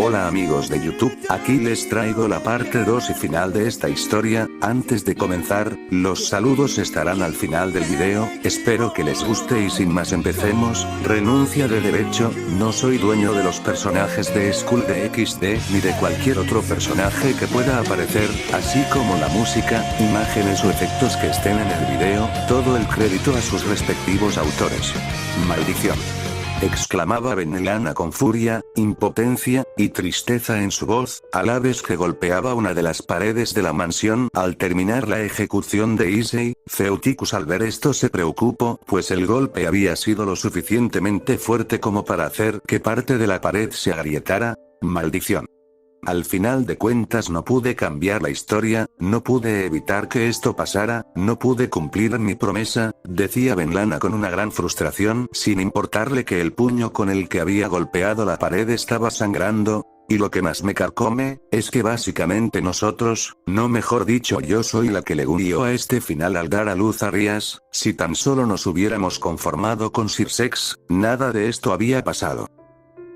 Hola amigos de YouTube, aquí les traigo la parte 2 y final de esta historia. Antes de comenzar, los saludos estarán al final del video, espero que les guste y sin más empecemos. Renuncia de derecho, no soy dueño de los personajes de Skull de XD ni de cualquier otro personaje que pueda aparecer, así como la música, imágenes o efectos que estén en el video, todo el crédito a sus respectivos autores. Maldición. Exclamaba Benelana con furia, impotencia, y tristeza en su voz, a la vez que golpeaba una de las paredes de la mansión. Al terminar la ejecución de Issei, Feuticus al ver esto se preocupó, pues el golpe había sido lo suficientemente fuerte como para hacer que parte de la pared se agrietara. Maldición. Al final de cuentas no pude cambiar la historia, no pude evitar que esto pasara, no pude cumplir mi promesa, decía Benlana con una gran frustración, sin importarle que el puño con el que había golpeado la pared estaba sangrando. Y lo que más me carcome, es que básicamente nosotros, no mejor dicho yo soy la que le guió a este final al dar a luz a Rias. Si tan solo nos hubiéramos conformado con Sirsex, nada de esto había pasado.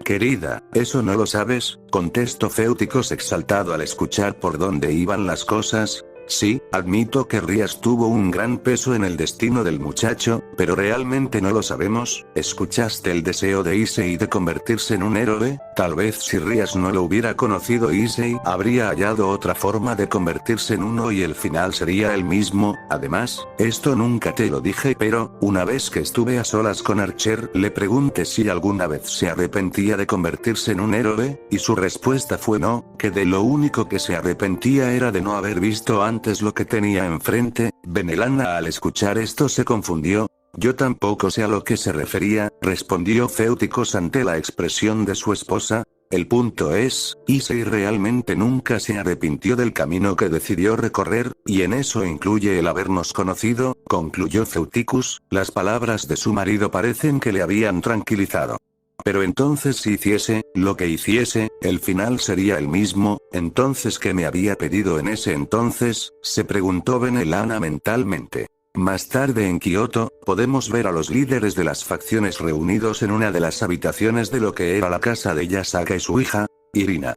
Querida, ¿eso no lo sabes?, contestó Feuticus exaltado al escuchar por dónde iban las cosas. Sí, admito que Rias tuvo un gran peso en el destino del muchacho, pero realmente no lo sabemos. ¿Escuchaste el deseo de Issei de convertirse en un héroe? Tal vez si Rias no lo hubiera conocido, Issei habría hallado otra forma de convertirse en uno y el final sería el mismo. Además, esto nunca te lo dije, pero, una vez que estuve a solas con Archer, le pregunté si alguna vez se arrepentía de convertirse en un héroe, y su respuesta fue no, que de lo único que se arrepentía era de no haber visto antes lo que tenía enfrente. Benelana al escuchar esto se confundió. Yo tampoco sé a lo que se refería, respondió Feuticus ante la expresión de su esposa. El punto es, Issei realmente nunca se arrepintió del camino que decidió recorrer, y en eso incluye el habernos conocido, concluyó Feuticus. Las palabras de su marido parecen que le habían tranquilizado. Pero entonces si hiciese, lo que hiciese, el final sería el mismo. Entonces ¿qué me había pedido en ese entonces?, se preguntó Benelana mentalmente. Más tarde en Kioto, podemos ver a los líderes de las facciones reunidos en una de las habitaciones de lo que era la casa de Yasaka y su hija, Irina.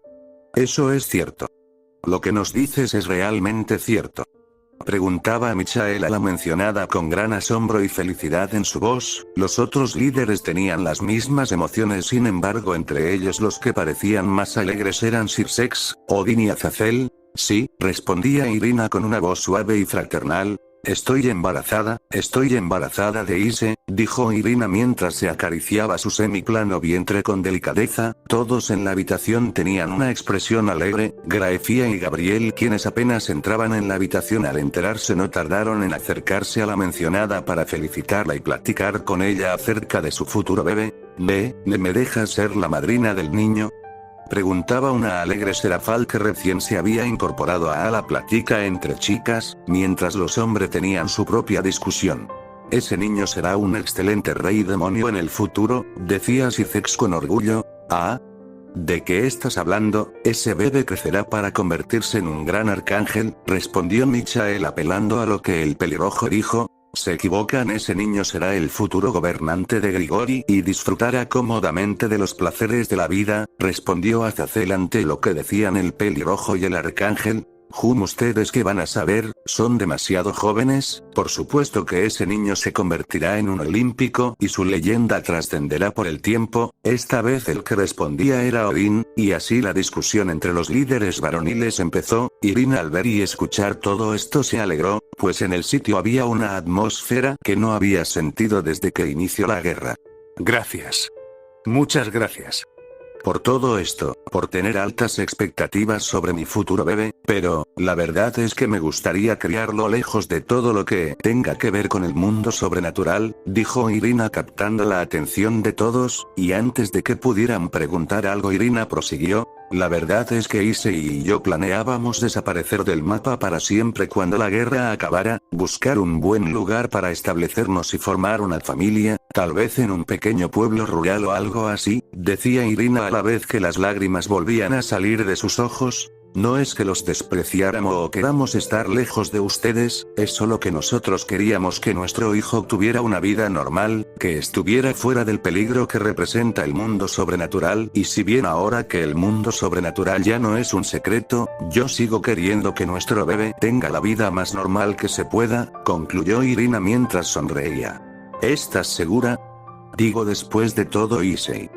Eso es cierto. Lo que nos dices es realmente cierto. Preguntaba a Michaela la mencionada con gran asombro y felicidad en su voz. Los otros líderes tenían las mismas emociones, sin embargo entre ellos los que parecían más alegres eran Sirsex, Odin y Azazel. Sí, respondía Irina con una voz suave y fraternal. Estoy embarazada de Issei, dijo Irina mientras se acariciaba su semiplano vientre con delicadeza. Todos en la habitación tenían una expresión alegre. Graefia y Gabriel, quienes apenas entraban en la habitación al enterarse, no tardaron en acercarse a la mencionada para felicitarla y platicar con ella acerca de su futuro bebé. ¿Me dejas ser la madrina del niño?, preguntaba una alegre Serafal que recién se había incorporado a la plática entre chicas, mientras los hombres tenían su propia discusión. Ese niño será un excelente rey demonio en el futuro, decía Sirsex con orgullo. ¿Ah? ¿De qué estás hablando? Ese bebé crecerá para convertirse en un gran arcángel, respondió Michael apelando a lo que el pelirrojo dijo. Se equivocan, ese niño será el futuro gobernante de Grigori y disfrutará cómodamente de los placeres de la vida, respondió Azazel ante lo que decían el pelirrojo y el arcángel. ¿Ustedes qué van a saber? Son demasiado jóvenes. Por supuesto que ese niño se convertirá en un olímpico y su leyenda trascenderá por el tiempo. Esta vez el que respondía era Odin, y así la discusión entre los líderes varoniles empezó. Irina al ver y escuchar todo esto se alegró, pues en el sitio había una atmósfera que no había sentido desde que inició la guerra. Gracias. Muchas gracias. Por todo esto, por tener altas expectativas sobre mi futuro bebé, pero, la verdad es que me gustaría criarlo lejos de todo lo que tenga que ver con el mundo sobrenatural, dijo Irina captando la atención de todos, y antes de que pudieran preguntar algo Irina prosiguió. La verdad es que Issei y yo planeábamos desaparecer del mapa para siempre cuando la guerra acabara, buscar un buen lugar para establecernos y formar una familia, tal vez en un pequeño pueblo rural o algo así, decía Irina a la vez que las lágrimas volvían a salir de sus ojos. No es que los despreciáramos o queramos estar lejos de ustedes, es solo que nosotros queríamos que nuestro hijo tuviera una vida normal, que estuviera fuera del peligro que representa el mundo sobrenatural, y si bien ahora que el mundo sobrenatural ya no es un secreto, yo sigo queriendo que nuestro bebé tenga la vida más normal que se pueda, concluyó Irina mientras sonreía. ¿Estás segura? Digo, después de todo, Issei.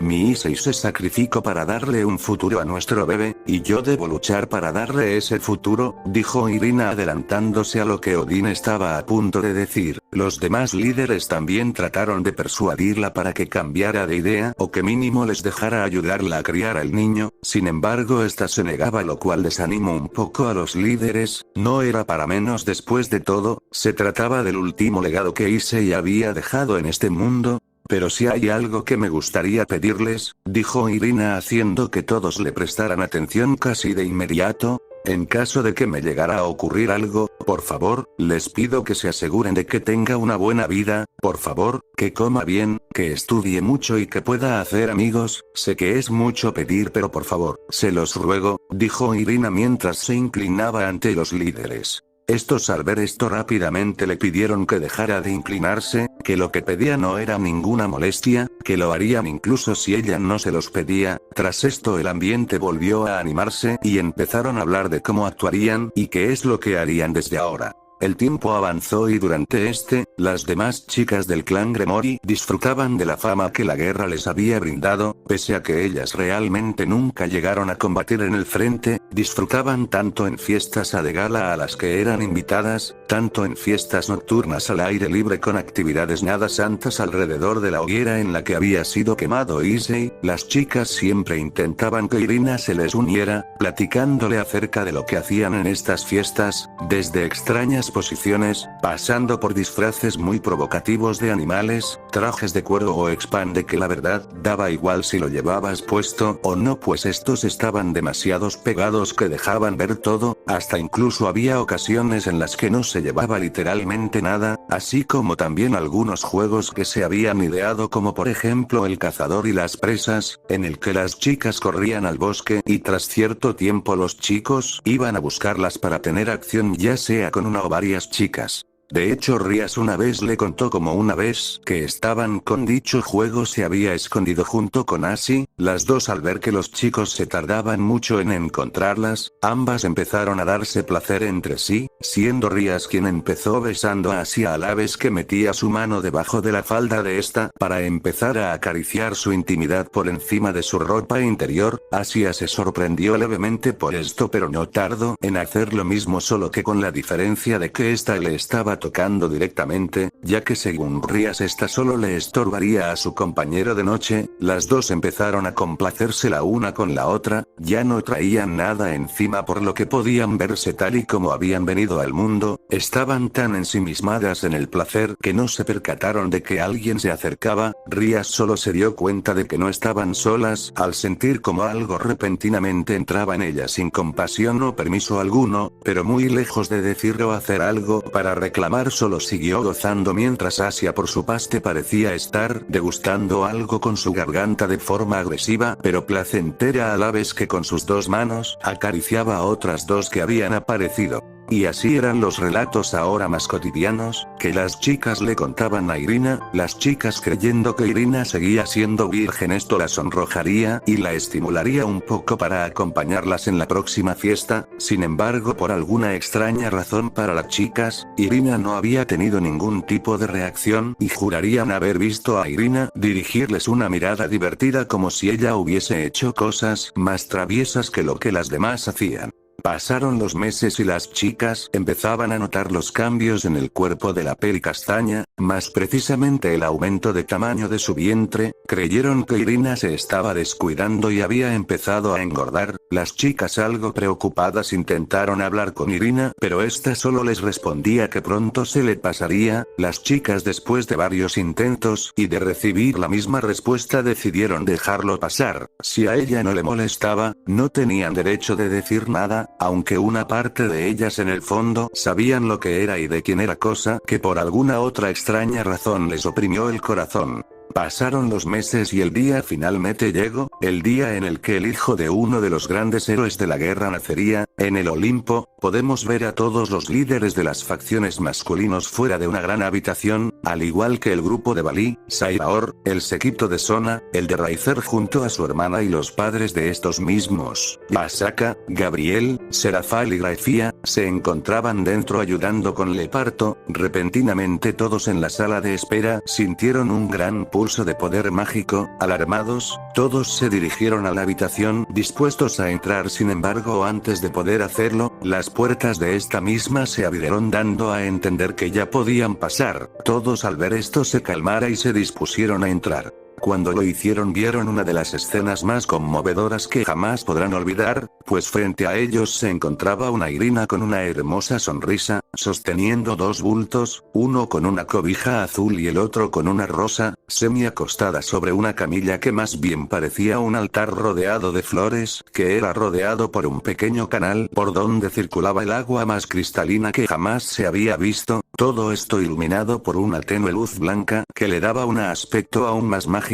Mi Issei se sacrificó para darle un futuro a nuestro bebé, y yo debo luchar para darle ese futuro, dijo Irina adelantándose a lo que Odin estaba a punto de decir. Los demás líderes también trataron de persuadirla para que cambiara de idea o que mínimo les dejara ayudarla a criar al niño, sin embargo esta se negaba, lo cual desanimó un poco a los líderes. No era para menos, después de todo, se trataba del último legado que Issei había dejado en este mundo. Pero si hay algo que me gustaría pedirles, dijo Irina haciendo que todos le prestaran atención casi de inmediato. En caso de que me llegara a ocurrir algo, por favor, les pido que se aseguren de que tenga una buena vida, por favor, que coma bien, que estudie mucho y que pueda hacer amigos. Sé que es mucho pedir, pero por favor, se los ruego, dijo Irina mientras se inclinaba ante los líderes. Estos al ver esto rápidamente le pidieron que dejara de inclinarse, que lo que pedía no era ninguna molestia, que lo harían incluso si ella no se los pedía. Tras esto el ambiente volvió a animarse y empezaron a hablar de cómo actuarían y qué es lo que harían desde ahora. El tiempo avanzó y durante las demás chicas del clan Gremory disfrutaban de la fama que la guerra les había brindado, pese a que ellas realmente nunca llegaron a combatir en el frente, disfrutaban tanto en fiestas de gala a las que eran invitadas, tanto en fiestas nocturnas al aire libre con actividades nada santas alrededor de la hoguera en la que había sido quemado Issei. Las chicas siempre intentaban que Irina se les uniera, platicándole acerca de lo que hacían en estas fiestas, desde extrañas posiciones, pasando por disfraces muy provocativos de animales, trajes de cuero o expande que la verdad, daba igual si lo llevabas puesto o no, pues estos estaban demasiados pegados que dejaban ver todo, hasta incluso había ocasiones en las que no se llevaba literalmente nada, así como también algunos juegos que se habían ideado como por ejemplo el cazador y las presas, en el que las chicas corrían al bosque y tras cierto tiempo los chicos iban a buscarlas para tener acción ya sea con una o varias chicas. De hecho Rías una vez le contó como una vez que estaban con dicho juego se había escondido junto con Asi, las dos al ver que los chicos se tardaban mucho en encontrarlas, ambas empezaron a darse placer entre sí, siendo Rías quien empezó besando a Asi a la vez que metía su mano debajo de la falda de esta para empezar a acariciar su intimidad por encima de su ropa interior. Asia se sorprendió levemente por esto pero no tardó en hacer lo mismo, solo que con la diferencia de que esta le estaba tocando directamente, ya que según Rías esta solo le estorbaría a su compañero de noche. Las dos empezaron a complacerse la una con la otra, ya no traían nada encima por lo que podían verse tal y como habían venido al mundo, estaban tan ensimismadas en el placer que no se percataron de que alguien se acercaba. Rías solo se dio cuenta de que no estaban solas al sentir como algo repentinamente entraba en ella sin compasión o permiso alguno, pero muy lejos de decir o hacer algo para reclamar, solo siguió gozando mientras Asia por su parte parecía estar degustando algo con su garganta de forma agresiva pero placentera a la vez que con sus dos manos acariciaba a otras dos que habían aparecido. Y así eran los relatos ahora más cotidianos, que las chicas le contaban a Irina, las chicas creyendo que Irina seguía siendo virgen. Esto la sonrojaría y la estimularía un poco para acompañarlas en la próxima fiesta. Sin embargo, por alguna extraña razón para las chicas, Irina no había tenido ningún tipo de reacción y jurarían haber visto a Irina dirigirles una mirada divertida como si ella hubiese hecho cosas más traviesas que lo que las demás hacían. Pasaron los meses y las chicas empezaban a notar los cambios en el cuerpo de la peli castaña, más precisamente el aumento de tamaño de su vientre. Creyeron que Irina se estaba descuidando y había empezado a engordar. Las chicas algo preocupadas intentaron hablar con Irina, pero esta solo les respondía que pronto se le pasaría. Las chicas, después de varios intentos y de recibir la misma respuesta, decidieron dejarlo pasar. Si a ella no le molestaba, no tenían derecho de decir nada, aunque una parte de ellas en el fondo sabían lo que era y de quién era, cosa que por alguna otra extraña razón les oprimió el corazón. Pasaron los meses y el día finalmente llegó, el día en el que el hijo de uno de los grandes héroes de la guerra nacería. En el Olimpo, podemos ver a todos los líderes de las facciones masculinos fuera de una gran habitación, al igual que el grupo de Balí, Saibaor, el séquito de Sona, el de Raizer junto a su hermana y los padres de estos mismos, Asaka, Gabriel, Serafal y Graefia, se encontraban dentro ayudando con Leparto. Repentinamente todos en la sala de espera sintieron un gran pulso de poder mágico. Alarmados, todos se dirigieron a la habitación dispuestos a entrar. Sin embargo, antes de poder hacerlo, las puertas de esta misma se abrieron dando a entender que ya podían pasar. Todos al ver esto se calmara y se dispusieron a entrar. Cuando lo hicieron vieron una de las escenas más conmovedoras que jamás podrán olvidar, pues frente a ellos se encontraba una Irina con una hermosa sonrisa, sosteniendo dos bultos, uno con una cobija azul y el otro con una rosa, semi acostada sobre una camilla que más bien parecía un altar rodeado de flores, que era rodeado por un pequeño canal por donde circulaba el agua más cristalina que jamás se había visto, todo esto iluminado por una tenue luz blanca que le daba un aspecto aún más mágico.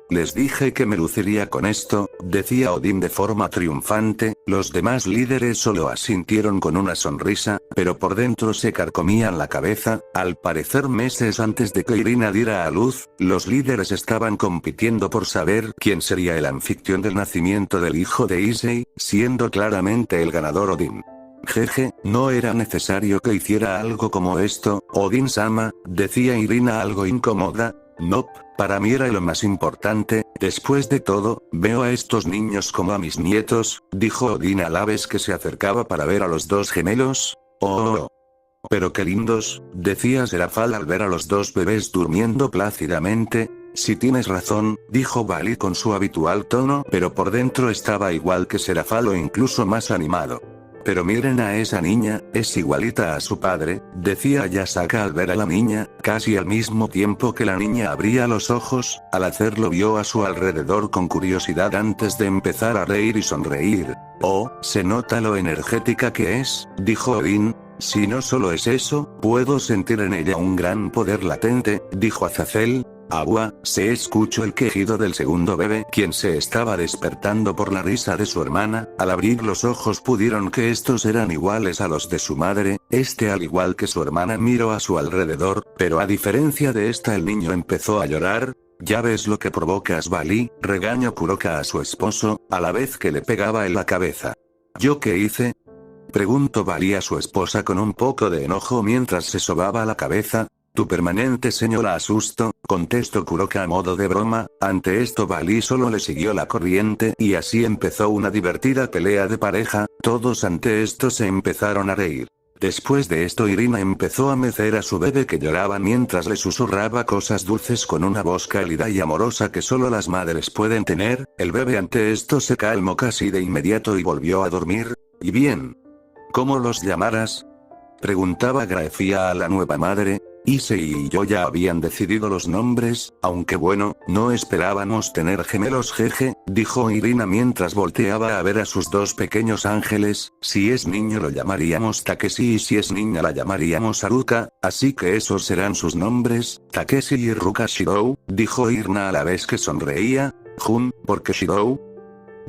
Les dije que me luciría con esto, decía Odín de forma triunfante. Los demás líderes solo asintieron con una sonrisa, pero por dentro se carcomían la cabeza. Al parecer meses antes de que Irina diera a luz, los líderes estaban compitiendo por saber quién sería el anfitrión del nacimiento del hijo de Issei, siendo claramente el ganador Odín. Jeje, no era necesario que hiciera algo como esto, Odín-sama, decía Irina algo incómoda. Nope, para mí era lo más importante. Después de todo, veo a estos niños como a mis nietos, dijo Odín a la vez que se acercaba para ver a los dos gemelos. Oh, pero qué lindos, decía Serafal al ver a los dos bebés durmiendo plácidamente. Si tienes razón, dijo Balí con su habitual tono, pero por dentro estaba igual que Serafal o incluso más animado. Pero miren a esa niña, es igualita a su padre, decía Yasaka al ver a la niña, casi al mismo tiempo que la niña abría los ojos. Al hacerlo vio a su alrededor con curiosidad antes de empezar a reír y sonreír. Oh, se nota lo energética que es, dijo Odín. Si no solo es eso, puedo sentir en ella un gran poder latente, dijo Azazel. Agua, se escuchó el quejido del segundo bebé, quien se estaba despertando por la risa de su hermana. Al abrir los ojos pudieron que estos eran iguales a los de su madre. Al igual que su hermana miró a su alrededor, pero a diferencia de esta el niño empezó a llorar. Ya ves lo que provocas, Balí, regañó Kuroka a su esposo, a la vez que le pegaba en la cabeza. ¿Yo qué hice?, preguntó Balí a su esposa con un poco de enojo mientras se sobaba la cabeza. Tu permanente ceño la asustó, contestó Kuroka a modo de broma. Ante esto Balí solo le siguió la corriente y así empezó una divertida pelea de pareja. Todos ante esto se empezaron a reír. Después de esto Irina empezó a mecer a su bebé que lloraba mientras le susurraba cosas dulces con una voz cálida y amorosa que solo las madres pueden tener. El bebé ante esto se calmó casi de inmediato y volvió a dormir. ¿Y bien? ¿Cómo los llamarás?, preguntaba Graefia a la nueva madre. Issei y yo ya habían decidido los nombres, aunque bueno, no esperábamos tener gemelos, jeje, dijo Irina mientras volteaba a ver a sus dos pequeños ángeles. Si es niño lo llamaríamos Takeshi y si es niña la llamaríamos Haruka, así que esos serán sus nombres, Takeshi y Ruka Shirou, dijo Irina a la vez que sonreía. Jun, ¿por qué Shirou?,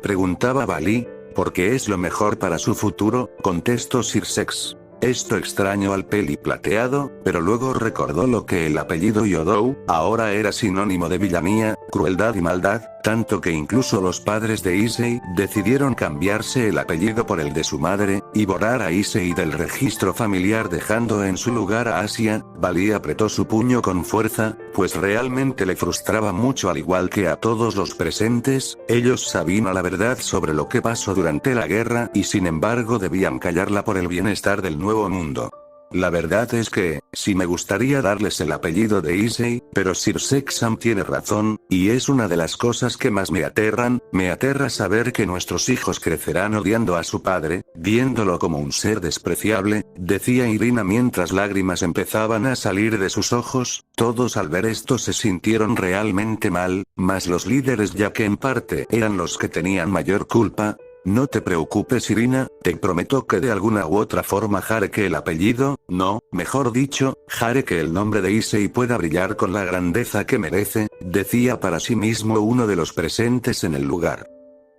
preguntaba Balí. Porque es lo mejor para su futuro, contestó Sirsex. Esto extrañó al peli plateado, pero luego recordó lo que el apellido Yodou ahora era sinónimo de villanía, crueldad y maldad, tanto que incluso los padres de Issei decidieron cambiarse el apellido por el de su madre, y borrar a Issei del registro familiar dejando en su lugar a Asia. Balí apretó su puño con fuerza, pues realmente le frustraba mucho al igual que a todos los presentes. Ellos sabían la verdad sobre lo que pasó durante la guerra y sin embargo debían callarla por el bienestar del nuevo mundo. La verdad es que, sí me gustaría darles el apellido de Issei, pero Sir Sexam tiene razón, y es una de las cosas que más me aterra saber que nuestros hijos crecerán odiando a su padre, viéndolo como un ser despreciable, decía Irina mientras lágrimas empezaban a salir de sus ojos. Todos al ver esto se sintieron realmente mal, más los líderes ya que en parte eran los que tenían mayor culpa. No te preocupes Irina, te prometo que de alguna u otra forma haré que el apellido, no, mejor dicho, haré que el nombre de Issei pueda brillar con la grandeza que merece, decía para sí mismo uno de los presentes en el lugar.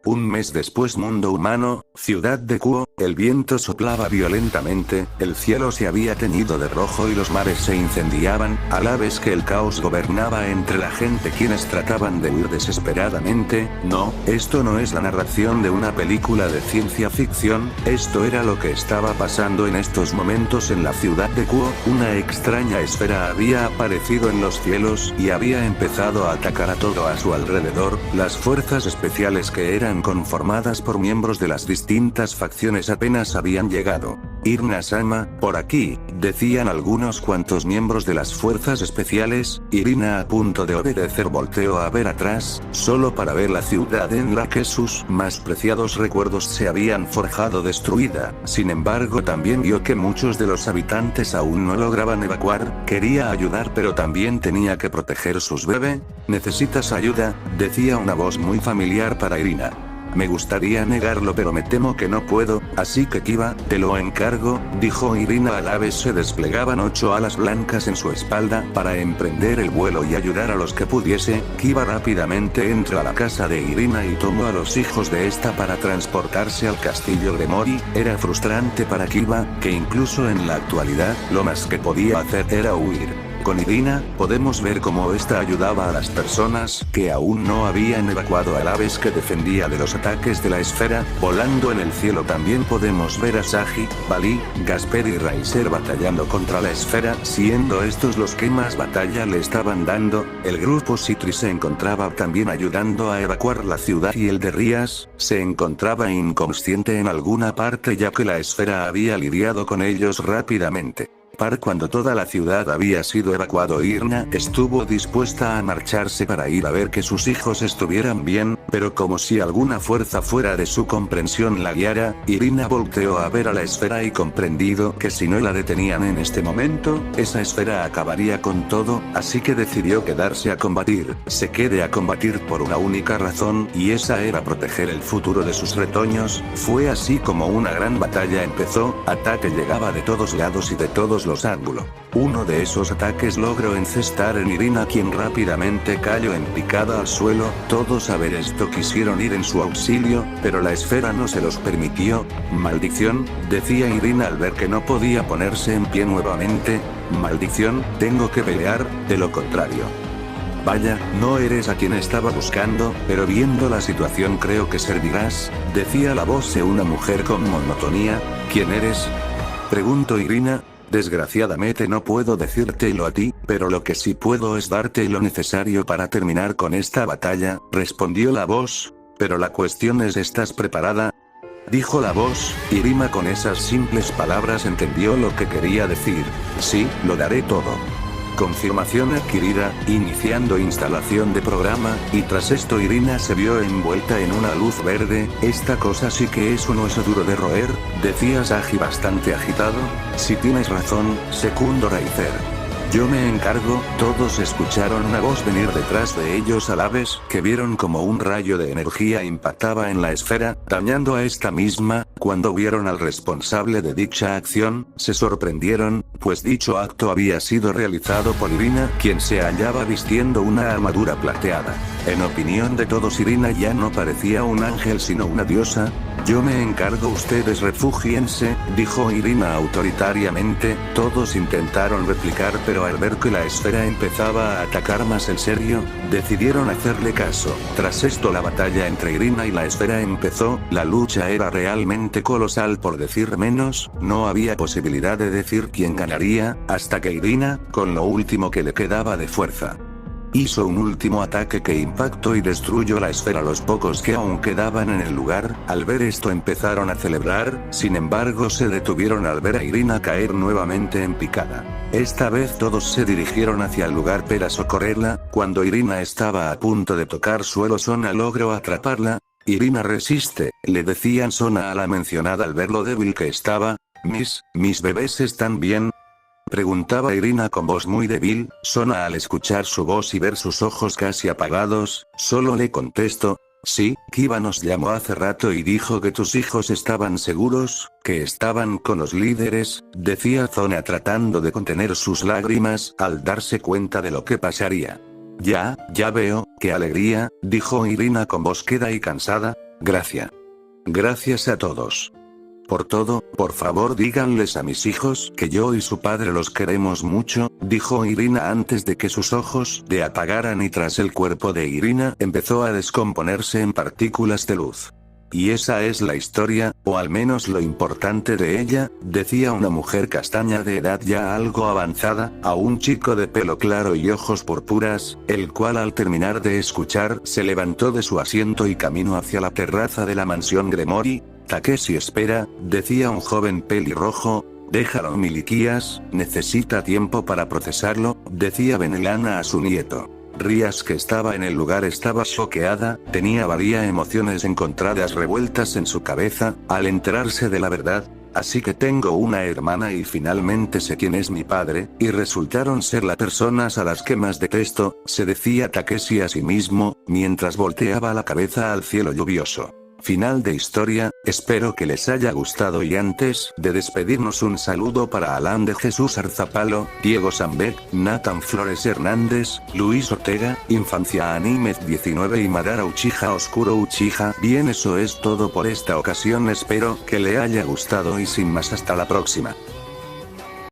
Un mes después, mundo humano, ciudad de Kuo, el viento soplaba violentamente, el cielo se había teñido de rojo y los mares se incendiaban, a la vez que el caos gobernaba entre la gente quienes trataban de huir desesperadamente. No, esto no es la narración de una película de ciencia ficción, esto era lo que estaba pasando en estos momentos en la ciudad de Kuo. Una extraña esfera había aparecido en los cielos y había empezado a atacar a todo a su alrededor. Las fuerzas especiales que eran conformadas por miembros de las distintas facciones apenas habían llegado. Irina-sama, por aquí, decían algunos cuantos miembros de las fuerzas especiales. Irina, a punto de obedecer, volteó a ver atrás, solo para ver la ciudad en la que sus más preciados recuerdos se habían forjado destruida. Sin embargo, también vio que muchos de los habitantes aún no lograban evacuar. Quería ayudar, pero también tenía que proteger sus bebés. ¿Necesitas ayuda?, decía una voz muy familiar para Irina. Me gustaría negarlo, pero me temo que no puedo, así que Kiba, te lo encargo, dijo Irina. A la vez se desplegaban 8 alas blancas en su espalda para emprender el vuelo y ayudar a los que pudiese. Kiba rápidamente entró a la casa de Irina y tomó a los hijos de esta para transportarse al castillo Gremori. Era frustrante para Kiba, que incluso en la actualidad, lo más que podía hacer era huir. Con Irina, podemos ver cómo esta ayudaba a las personas que aún no habían evacuado a la vez que defendía de los ataques de la esfera. Volando en el cielo también podemos ver a Sagi, Bali, Gasper y Raiser batallando contra la esfera, siendo estos los que más batalla le estaban dando. El grupo Citri se encontraba también ayudando a evacuar la ciudad y el de Rias se encontraba inconsciente en alguna parte ya que la esfera había lidiado con ellos rápidamente. Cuando toda la ciudad había sido evacuado, Irina estuvo dispuesta a marcharse para ir a ver que sus hijos estuvieran bien, pero como si alguna fuerza fuera de su comprensión la guiara, Irina volteó a ver a la esfera y comprendido que si no la detenían en este momento, esa esfera acabaría con todo, así que decidió quedarse a combatir. Se quede a combatir por una única razón, y esa era proteger el futuro de sus retoños. Fue así como una gran batalla empezó. Ataque llegaba de todos lados y de todos los ángulos. Uno de esos ataques logró encestar en Irina, quien rápidamente cayó en picada al suelo. Todos a ver esto quisieron ir en su auxilio, pero la esfera no se los permitió. Maldición, decía Irina al ver que no podía ponerse en pie nuevamente. Maldición, tengo que pelear, de lo contrario. Vaya, no eres a quien estaba buscando, pero viendo la situación creo que servirás, decía la voz de una mujer con monotonía. ¿Quién eres?, preguntó Irina. Desgraciadamente no puedo decírtelo a ti, pero lo que sí puedo es darte lo necesario para terminar con esta batalla, respondió la voz. Pero la cuestión es, ¿estás preparada?, dijo la voz. Irina con esas simples palabras entendió lo que quería decir. Sí, lo daré todo. Confirmación adquirida, iniciando instalación de programa, y tras esto Irina se vio envuelta en una luz verde. Esta cosa sí que es un hueso duro de roer, decía Sagi bastante agitado. Si tienes razón, secundó Raiser. Yo me encargo. Todos escucharon una voz venir detrás de ellos a la vez que vieron como un rayo de energía impactaba en la esfera, dañando a esta misma. Cuando vieron al responsable de dicha acción, se sorprendieron, pues dicho acto había sido realizado por Irina, quien se hallaba vistiendo una armadura plateada. En opinión de todos, Irina ya no parecía un ángel sino una diosa. Yo me encargo, ustedes refúgiense, dijo Irina autoritariamente. Todos intentaron replicar, pero al ver que la esfera empezaba a atacar más en serio, decidieron hacerle caso. Tras esto la batalla entre Irina y la esfera empezó. La lucha era realmente colosal, por decir menos. No había posibilidad de decir quién ganaría, hasta que Irina, con lo último que le quedaba de fuerza, hizo un último ataque que impactó y destruyó la esfera. Los pocos que aún quedaban en el lugar, al ver esto empezaron a celebrar, sin embargo se detuvieron al ver a Irina caer nuevamente en picada. Esta vez todos se dirigieron hacia el lugar para socorrerla. Cuando Irina estaba a punto de tocar suelo, Sona logró atraparla. Irina resiste, le decían Sona a la mencionada al ver lo débil que estaba. Mis bebés están bien, preguntaba Irina con voz muy débil. Sona, al escuchar su voz y ver sus ojos casi apagados, solo le contestó: Sí, Kiba nos llamó hace rato y dijo que tus hijos estaban seguros, que estaban con los líderes, decía Zona tratando de contener sus lágrimas al darse cuenta de lo que pasaría. Ya veo, qué alegría, dijo Irina con voz queda y cansada, gracias. Gracias a todos. Por todo, por favor díganles a mis hijos que yo y su padre los queremos mucho, dijo Irina antes de que sus ojos se apagaran y tras el cuerpo de Irina empezó a descomponerse en partículas de luz. Y esa es la historia, o al menos lo importante de ella, decía una mujer castaña de edad ya algo avanzada, a un chico de pelo claro y ojos purpuras, el cual al terminar de escuchar se levantó de su asiento y caminó hacia la terraza de la mansión Gremory. Takeshi espera, decía un joven pelirrojo. Déjalo Miliquías, necesita tiempo para procesarlo, decía Benelana a su nieto. Rías que estaba en el lugar estaba choqueada, tenía varias emociones encontradas revueltas en su cabeza, al enterarse de la verdad. Así que tengo una hermana y finalmente sé quién es mi padre, y resultaron ser las personas a las que más detesto, se decía Takeshi a sí mismo, mientras volteaba la cabeza al cielo lluvioso. Final de historia, espero que les haya gustado y antes de despedirnos un saludo para Alan de Jesús Arzapalo, Diego Sambeck, Nathan Flores Hernández, Luis Ortega, Infancia Anime 19 y Madara Uchiha Oscuro Uchiha. Bien, eso es todo por esta ocasión, espero que le haya gustado y sin más hasta la próxima.